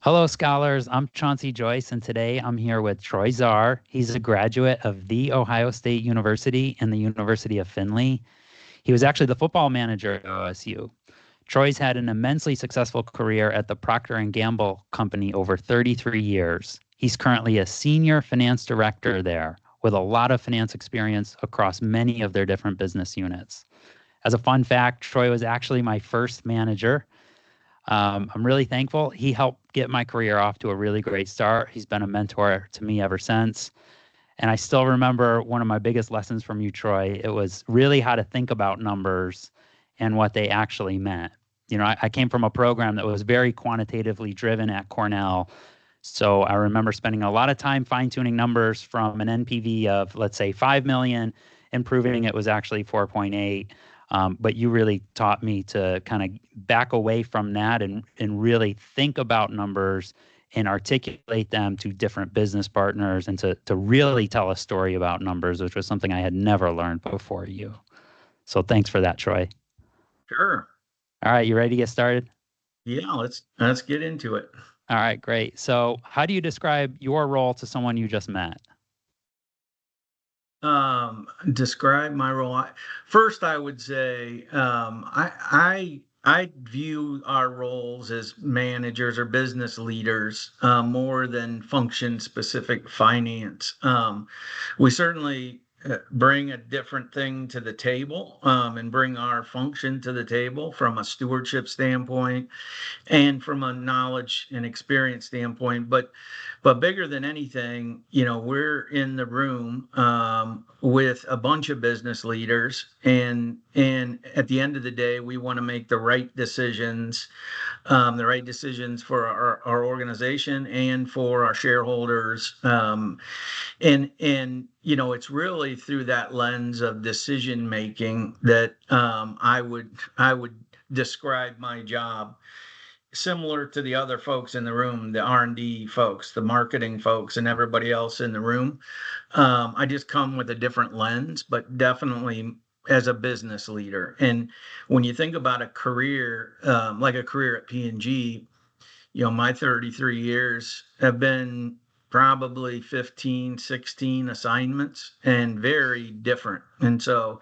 Hello, scholars. I'm Chauncey Joyce, and today I'm here with Troy Zaerr. He's a graduate of The Ohio State University and the University of Findlay. He was actually the football manager at OSU. Troy's had an immensely successful career at the Procter & Gamble company over 33 years. He's currently a senior finance director there with a lot of finance experience across many of their different business units. As a fun fact, Troy was actually my first manager. I'm really thankful. He helped get my career off to a really great start. He's been a mentor to me ever since. And I still remember one of my biggest lessons from you, Troy. It was really how to think about numbers and what they actually meant. I came from a program that was very quantitatively driven at Cornell. So I remember spending a lot of time fine-tuning numbers from an NPV of, let's say, 5 million, and proving it was actually 4.8. But you really taught me to kind of back away from that and really think about numbers and articulate them to different business partners and to really tell a story about numbers, which was something I had never learned before you. So thanks for that, Troy. Sure. All right, you ready to get started? Yeah, let's get into it. All right, great. So how do you describe your role to someone you just met? Describe my role. First, I would say I view our roles as managers or business leaders more than function specific finance. We certainly bring a different thing to the table and bring our function to the table from a stewardship standpoint and from a knowledge and experience standpoint. But bigger than anything, we're in the room with a bunch of business leaders, and at the end of the day, we want to make the right decisions for our organization and for our shareholders. And it's really through that lens of decision making that I would describe my job similar to the other folks in the room, the R&D folks, the marketing folks, and everybody else in the room. I just come with a different lens, but definitely as a business leader. And when you think about a career, like a career at P&G, my 33 years have been probably 15, 16 assignments and very different. And so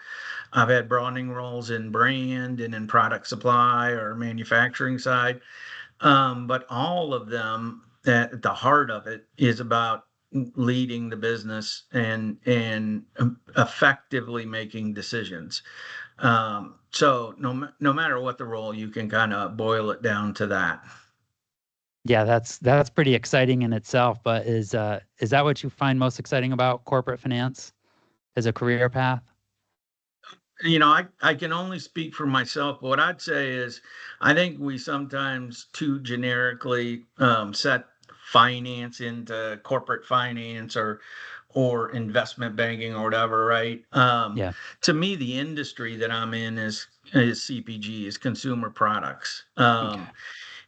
I've had broadening roles in brand and in product supply or manufacturing side. But all of them, at the heart of it, is about leading the business and effectively making decisions. So no matter what the role, you can kind of boil it down to that. Yeah, that's pretty exciting in itself. But is that what you find most exciting about corporate finance as a career path? I can only speak for myself. What I'd say is, I think we sometimes too generically set finance into corporate finance or investment banking or whatever, right? Yeah. To me, the industry that I'm in is CPG, is consumer products. Okay.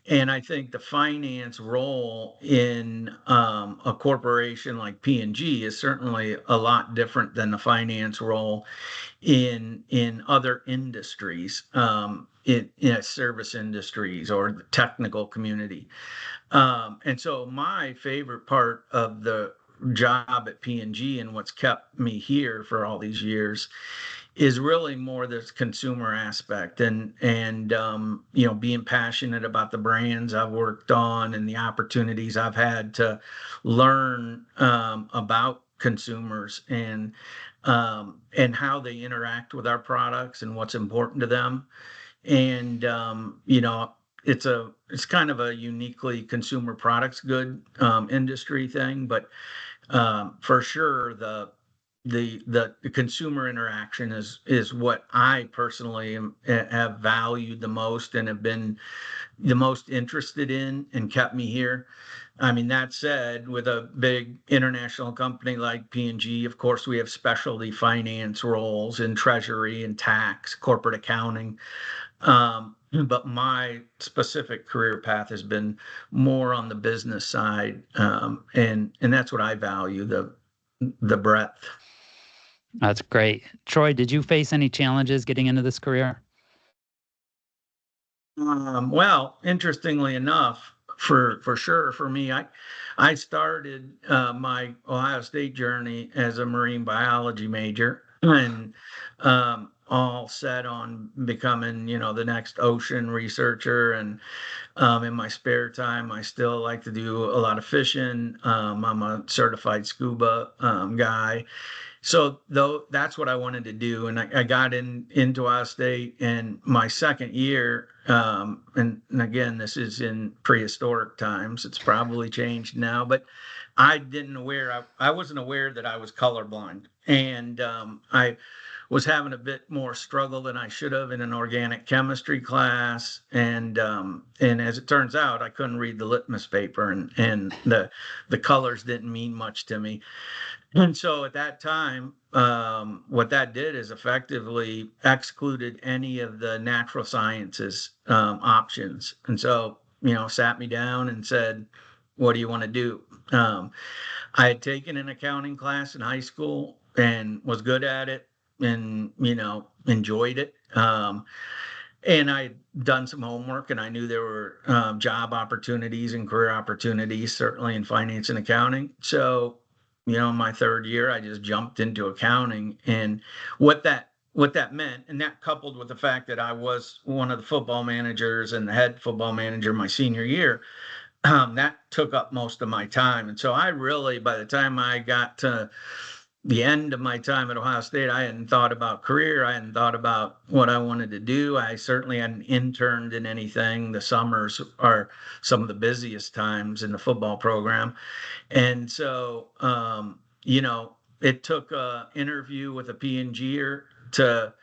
And I think the finance role in a corporation like P&G is certainly a lot different than the finance role in other industries, in service industries or the technical community. And so my favorite part of the job at P&G and what's kept me here for all these years is really more this consumer aspect and being passionate about the brands I've worked on and the opportunities I've had to learn about consumers and how they interact with our products and what's important to them. And it's kind of a uniquely consumer products good industry thing, but for sure the consumer interaction is what I personally have valued the most and have been the most interested in and kept me here. I mean, that said, with a big international company like P&G, of course, we have specialty finance roles in treasury and tax, corporate accounting. But my specific career path has been more on the business side, and that's what I value, the breadth. That's great. Troy, did you face any challenges getting into this career? Well, interestingly enough, for sure. For me, I started my Ohio State journey as a marine biology major, and all set on becoming, the next ocean researcher. And in my spare time, I still like to do a lot of fishing. I'm a certified scuba guy. So though that's what I wanted to do, and I got into Ohio State, and my second year, and again, this is in prehistoric times. It's probably changed now, but I wasn't aware that I was colorblind, and I was having a bit more struggle than I should have in an organic chemistry class, and as it turns out, I couldn't read the litmus paper, and the colors didn't mean much to me. And so at that time, what that did is effectively excluded any of the natural sciences options. And so, sat me down and said, "What do you want to do?" I had taken an accounting class in high school and was good at it, and enjoyed it. And I'd done some homework, and I knew there were job opportunities and career opportunities, certainly in finance and accounting. So, my third year, I just jumped into accounting, and what that meant, and that coupled with the fact that I was one of the football managers and the head football manager my senior year, that took up most of my time. And so I really, by the time I got to the end of my time at Ohio State, I hadn't thought about career. I hadn't thought about what I wanted to do. I certainly hadn't interned in anything. The summers are some of the busiest times in the football program. And so, it took a interview with a P&G'er to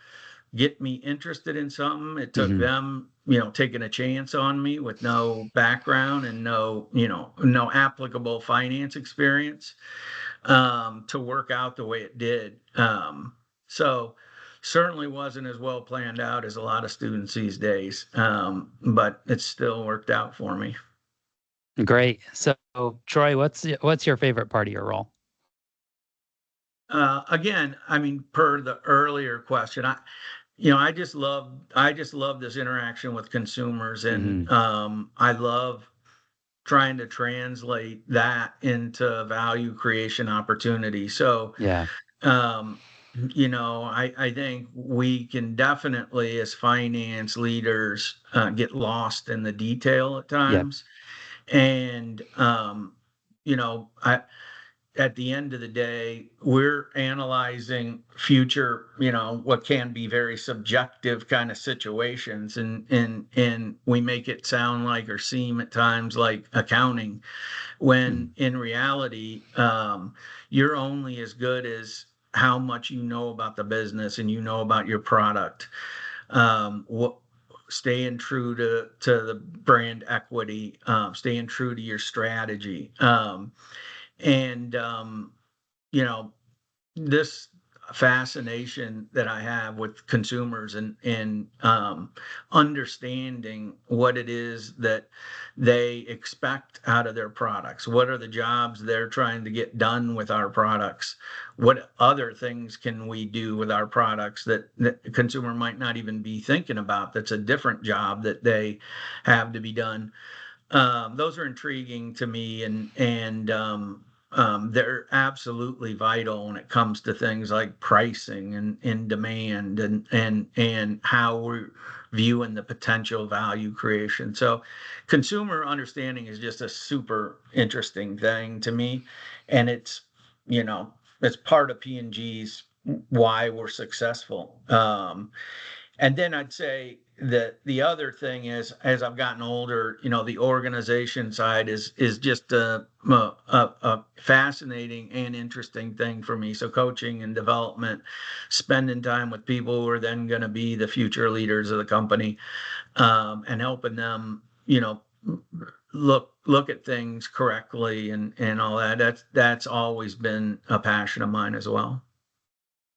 get me interested in something. It took Hmm. them, taking a chance on me with no background and no applicable finance experience, to work out the way it did. So certainly wasn't as well planned out as a lot of students these days, but it still worked out for me. Great. So, Troy, what's your favorite part of your role? Again, I mean, per the earlier question, I just love this interaction with consumers, and Hmm. I love trying to translate that into value creation opportunity. So, Yeah. um, I think we can definitely, as finance leaders, get lost in the detail at Yep. times, and I at the end of the day, we're analyzing future, what can be very subjective kind of situations, and we make it sound like or seem at times like accounting, when Mhm. in reality, you're only as good as how much you know about the business and about your product. What Staying true to the brand equity, staying true to your strategy, and you know this fascination that I have with consumers, and understanding what it is that they expect out of their products. What are the jobs they're trying to get done with our products? What other things can we do with our products that the consumer might not even be thinking about? That's a different job that they have to be done. Those are intriguing to me, and they're absolutely vital when it comes to things like pricing and demand, and how we're viewing the potential value creation. So, consumer understanding is just a super interesting thing to me, and you know it's part of P&G's why we're successful. And then I'd say that the other thing is, as I've gotten older, the organization side is just a fascinating and interesting thing for me. So coaching and development, spending time with people who are then going to be the future leaders of the company, and helping them, look at things correctly, and all that. That's always been a passion of mine as well.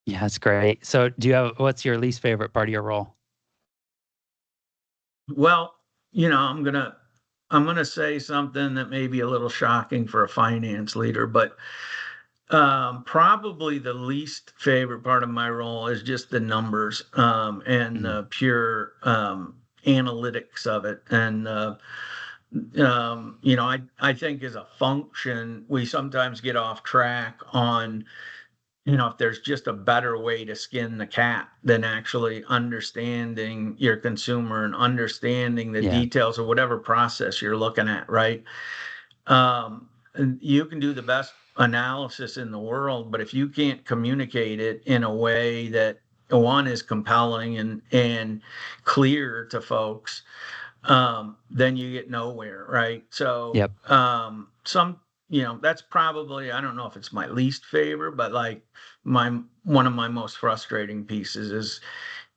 Yeah, that's great. So, what's your least favorite part of your role? Well, I'm gonna say something that may be a little shocking for a finance leader, but probably the least favorite part of my role is just the numbers, and Mhm. the pure analytics of it, and I think as a function, we sometimes get off track on, if there's just a better way to skin the cat than actually understanding your consumer and understanding the Yeah. details of whatever process you're looking at, right? And you can do the best analysis in the world, but if you can't communicate it in a way that one is compelling and clear to folks, then you get nowhere, right? So, Yep. that's probably, I don't know if it's my least favorite, but like one of my most frustrating pieces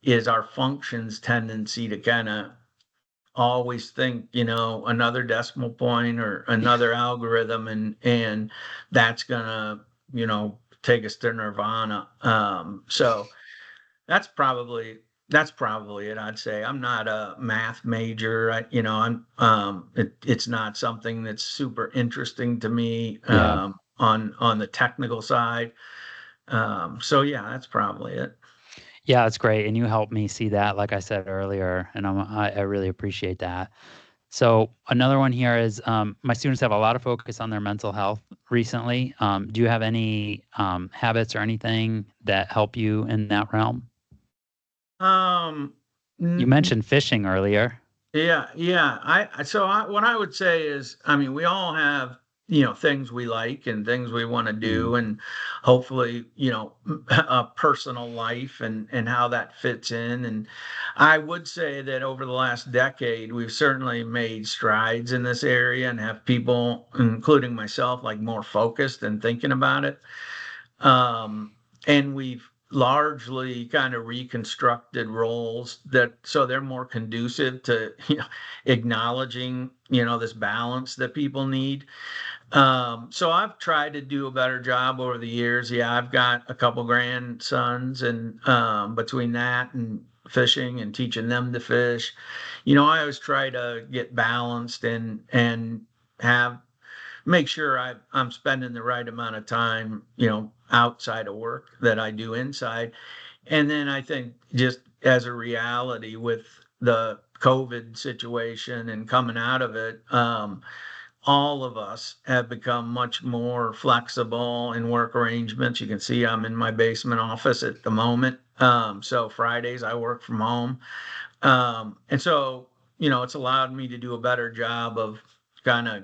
is our functions tendency to kind of always think, another decimal point or another algorithm, and that's gonna, take us to nirvana. So that's probably it. I'd say I'm not a math major. It's not something that's super interesting to me, Yeah. on the technical side. So yeah, that's probably it. Yeah, it's great. And you helped me see that, like I said earlier, and I really appreciate that. So another one here is my students have a lot of focus on their mental health recently. Do you have any habits or anything that help you in that realm? Um, You n- mentioned fishing earlier. Yeah, yeah. What I would say is, I mean, we all have, things we like and things we want to Mm, do, and hopefully, a personal life and how that fits in. And I would say that over the last decade, we've certainly made strides in this area and have people, including myself, like more focused and thinking about it. And we've largely kind of reconstructed roles that so they're more conducive to acknowledging this balance that people need. So I've tried to do a better job over the years. Yeah, I've got a couple grandsons, and between that and fishing and teaching them to fish, I always try to get balanced and have make sure I'm spending the right amount of time, outside of work that I do inside. And then I think just as a reality with the COVID situation and coming out of it, all of us have become much more flexible in work arrangements. You can see I'm in my basement office at the moment. So Fridays I work from home. And so, it's allowed me to do a better job of kind of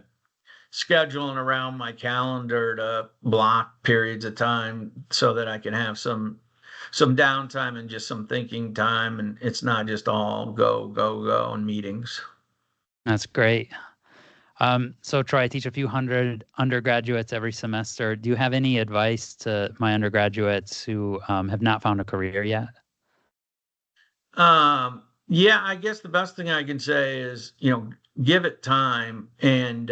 scheduling around my calendar to block periods of time so that I can have some downtime and just some thinking time, and it's not just all go go go and meetings. that's great. So Troy, I teach a few hundred undergraduates every semester. Do you have any advice to my undergraduates who have not found a career yet? Yeah, I guess the best thing I can say is, give it time and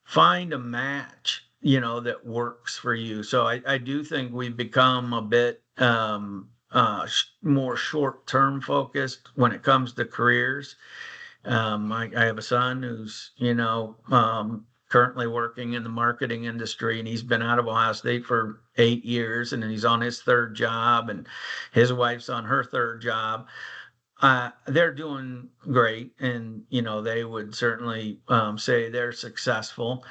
find a match, that works for you. So I do think we've become a bit more short-term focused when it comes to careers. I have a son who's, currently working in the marketing industry, and he's been out of Ohio State for 8 years, and he's on his third job, and his wife's on her third job. They're doing great, and they would certainly say they're successful.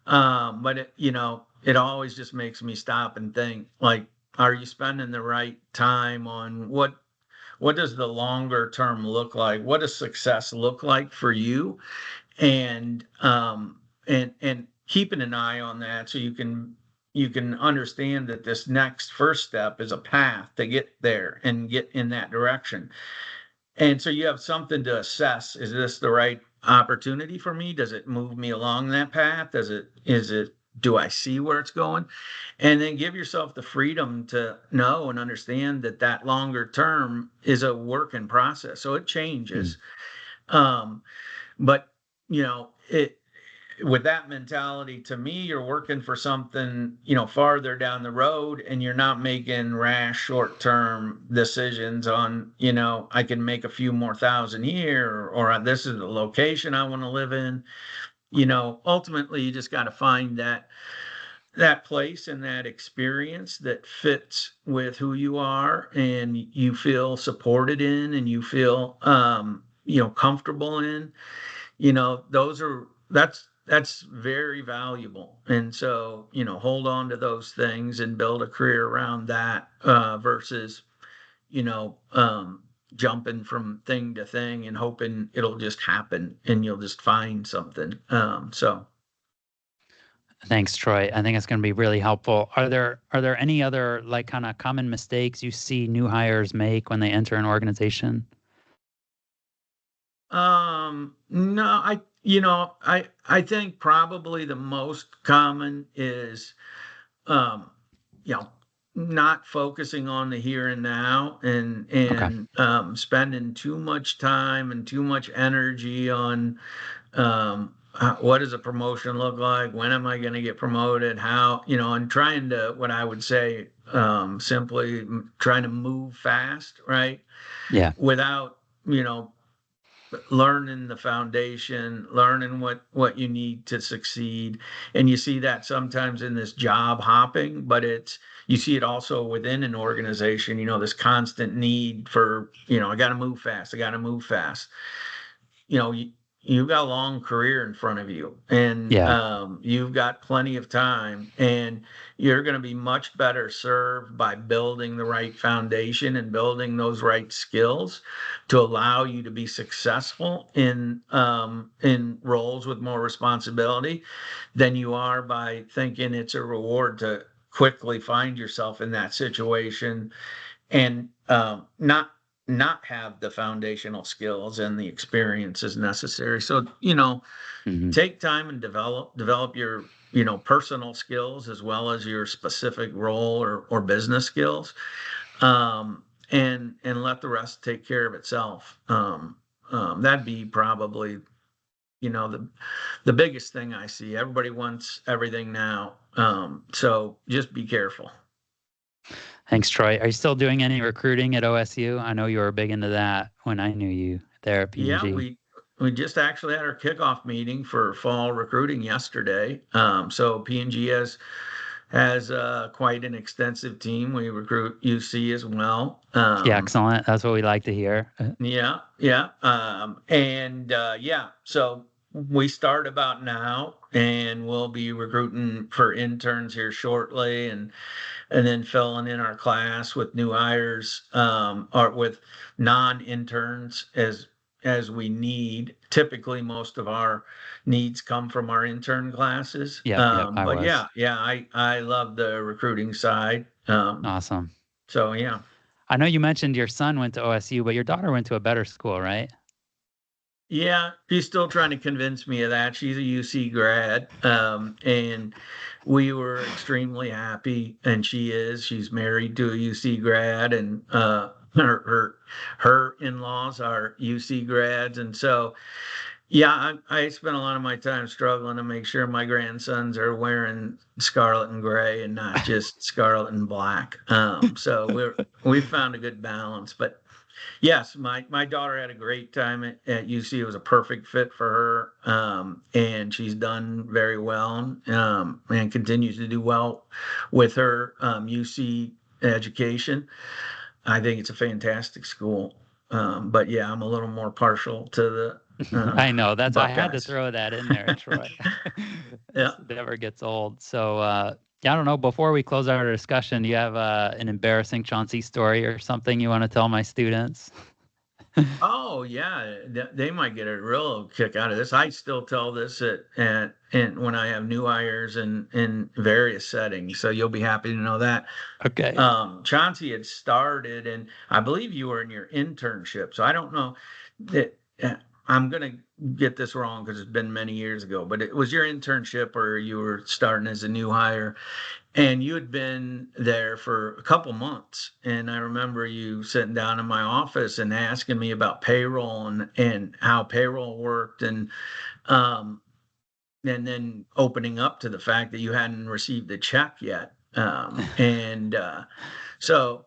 But it always just makes me stop and think, like, are you spending the right time on what does the longer term look like? What does success look like for you? And keeping an eye on that so you can understand that this next first step is a path to get there and get in that direction. And so you have something to assess. Is this the right opportunity for me? Does it move me along that path? Do I see where it's going? And then give yourself the freedom to know and understand that that longer term is a work in process. So it Mm, changes. Um, but it with that mentality, to me, you're working for something, farther down the road, and you're not making rash short-term decisions on, I can make a few more thousand here, or this is the location I want to live in. Ultimately, you just got to find that place and that experience that fits with who you are and you feel supported in and you feel comfortable in. that's very valuable. And so, hold on to those things and build a career around that, versus, you know, um, jumping from thing to thing and hoping it'll just happen and you'll just find something. So Thanks, Troy. I think it's going to be really helpful. Are there any other like kind of common mistakes you see new hires make when they enter an organization? no, I think probably the most common is, um, you know, not focusing on the here and now, and Okay. spending too much time and too much energy on, what does a promotion look like? When am I going to get promoted? How, and trying to, what I would say, simply trying to move fast, right? Yeah. Without, you know, learning the foundation, learning what you need to succeed. And you see that sometimes in this job hopping, but you see it also within an organization, this constant need for, I got to move fast. I got to move fast. you know, you, you've got a long career in front of you, and Yeah. you've got plenty of time, and you're going to be much better served by building the right foundation and building those right skills to allow you to be successful in roles with more responsibility than you are by thinking it's a reward to quickly find yourself in that situation and not have the foundational skills and the experiences necessary. So, Hmm. take time and develop your, personal skills as well as your specific role or business skills, and let the rest take care of itself. That'd be probably, the biggest thing I see. Everybody wants everything now, so just be careful. Thanks, Troy. Are you still doing any recruiting at OSU? I know you were big into that when I knew you there at Yeah, P&G. we just actually had our kickoff meeting for fall recruiting yesterday. So P&G has quite an extensive team. We recruit UC as well. Yeah, excellent. That's what we like to hear. Yeah, yeah, and yeah. So we start about now, and we'll be recruiting for interns here shortly, and then filling in our class with new hires, or with non-interns as we need. Typically, most of our needs come from our intern classes. Yep, yep, I But was. yeah, I love the recruiting side. Awesome. So yeah. I know you mentioned your son went to OSU, but your daughter went to a better school, right? Yeah, she's still trying to convince me of that. She's a UC grad, and we were extremely happy, and she is. She's married to a UC grad, and her in-laws are UC grads, and so yeah, I spent a lot of my time struggling to make sure my grandsons are wearing scarlet and gray and not just scarlet and black. So we found a good balance, but. Yes, my daughter had a great time at UC. It was a perfect fit for her, and she's done very well, and continues to do well with her, UC education. I think it's a fantastic school, but yeah, I'm a little more partial to the I know. That's I had to Buckeyes. throw that in there, Troy. Yeah. It never gets old. So, yeah, I don't know. Before we close our discussion, do you have an embarrassing Chauncey story or something you want to tell my students? Oh yeah, they might get a real kick out of this. I still tell this at and when I have new hires in various settings, so you'll be happy to know that. Okay. Chauncey had started, and I believe you were in your internship. So I don't know that, I'm gonna get this wrong because it's been many years ago, but it was your internship or you were starting as a new hire, and you had been there for a couple months. And I remember you sitting down in my office and asking me about payroll and how payroll worked, um, and then opening up to the fact that you hadn't received a check yet. And so,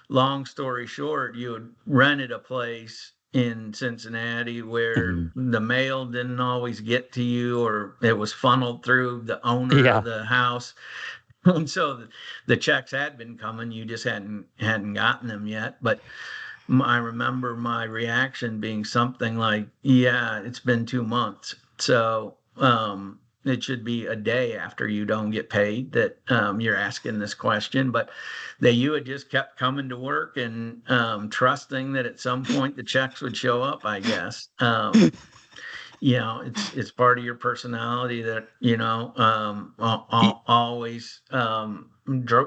long story short, you had rented a place in Cincinnati where Mhm. the mail didn't always get to you, or it was funneled through the owner of Yeah. the house. And so the checks had been coming, you just hadn't gotten them yet. But I remember my reaction being something like, "Yeah, it's been 2 months, so it should be a day after you don't get paid that you're asking this question." But that you had just kept coming to work and trusting that at some point the checks would show up, I guess. It's part of your personality that always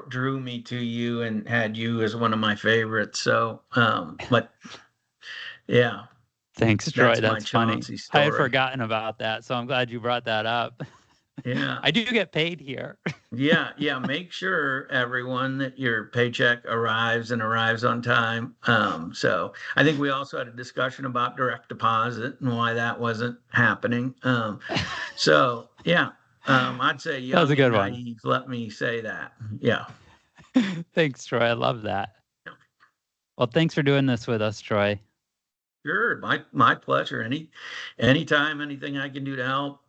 drew me to you and had you as one of my favorites. So, but yeah, Thanks, Troy. that's my That's funny. Chauncey I had story. forgotten about that, so I'm glad you brought that up. Yeah. I do get paid here. Yeah, yeah. Make sure everyone that your paycheck arrives and arrives on time. So I think we also had a discussion about direct deposit and why that wasn't happening. So yeah, I'd say That was a young and good one. naive. Let me say that. Yeah. Thanks, Troy. I love that. Well, thanks for doing this with us, Troy. Sure, my pleasure. Anytime, anything I can do to help,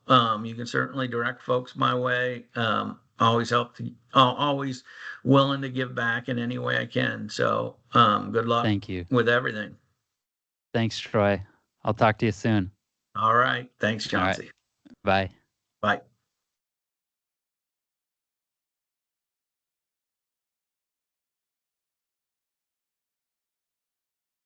you can certainly direct folks my way. Always willing to give back in any way I can. So, good luck Thank you. with everything. Thanks, Troy. I'll talk to you soon. All right. Thanks, All right. Chauncey. Bye. Bye.